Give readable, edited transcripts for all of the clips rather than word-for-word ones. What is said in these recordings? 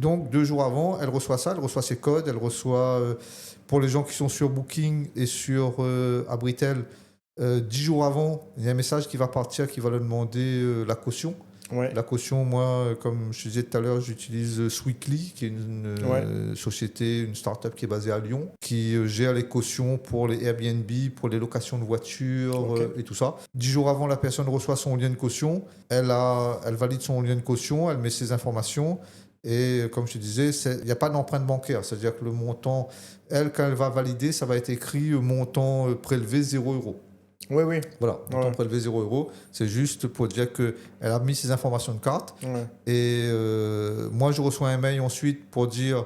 Donc 2 jours avant, elle reçoit ça, elle reçoit ses codes, elle reçoit, pour les gens qui sont sur Booking et sur Abritel, 10 jours avant, il y a un message qui va partir qui va leur demander la caution. Ouais. La caution, moi, comme je te disais tout à l'heure, j'utilise Sweekly, qui est une société, une start-up qui est basée à Lyon, qui gère les cautions pour les Airbnb, pour les locations de voitures et tout ça. 10 jours avant, la personne reçoit son lien de caution, elle valide son lien de caution, elle met ses informations. Et comme je te disais, il n'y a pas d'empreinte bancaire. C'est-à-dire que le montant, quand elle va valider, ça va être écrit montant prélevé 0 €. Oui, oui. Voilà, montant prélevé 0 €. C'est juste pour dire qu'elle a mis ses informations de carte. Ouais. Et moi, je reçois un mail ensuite pour dire...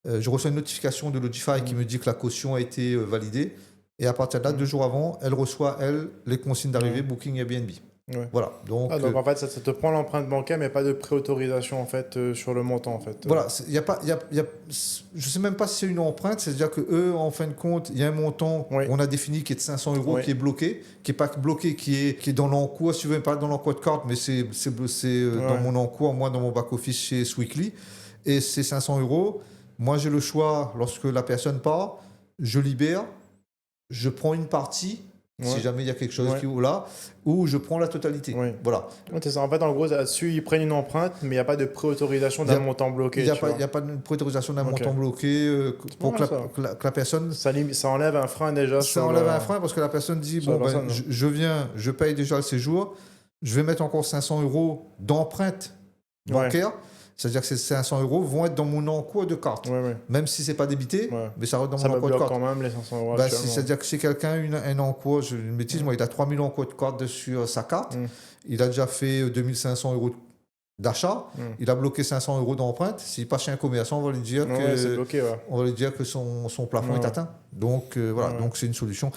je reçois une notification de Logify qui me dit que la caution a été validée. Et à partir de là, 2 jours avant, elle reçoit, les consignes d'arrivée Booking Airbnb. Ouais. Voilà. Donc en fait, ça te prend l'empreinte bancaire, mais pas de préautorisation en fait, sur le montant. En fait. Voilà, je sais même pas si c'est une empreinte, c'est-à-dire que eux, en fin de compte, il y a un montant qu'on a défini qui est de 500 € qui est bloqué, qui est pas bloqué, qui est dans l'encours, si tu veux, pas dans l'encours de carte, mais c'est dans mon encours, moi, dans mon back-office chez Sweekly, et c'est 500 €. Moi, j'ai le choix, lorsque la personne part, je libère, je prends une partie, si jamais il y a quelque chose qui est là, ou je prends la totalité. Voilà. C'est ça. En fait, en gros, là-dessus, ils prennent une empreinte, mais il n'y a pas de préautorisation d'un montant bloqué. Il n'y a pas de préautorisation d'un montant bloqué pour que la personne... Ça enlève un frein déjà. Ça enlève un frein parce que la personne dit, je viens, je paye déjà le séjour, je vais mettre encore 500 € d'empreinte bancaire. C'est-à-dire que ces 500 € vont être dans mon encours de carte. Même si ce n'est pas débité, mais ça rentre dans mon encours de carte. Ça me bloque quand même les 500 €. C'est-à-dire que si quelqu'un a un encours, je une bêtise, moi, il a 3000 encours de carte sur sa carte, il a déjà fait 2500 € d'achat, il a bloqué 500 € d'empreinte. S'il passe chez un commerçant, on va lui dire que, on va lui dire que son plafond est atteint. Donc, voilà, donc c'est une solution.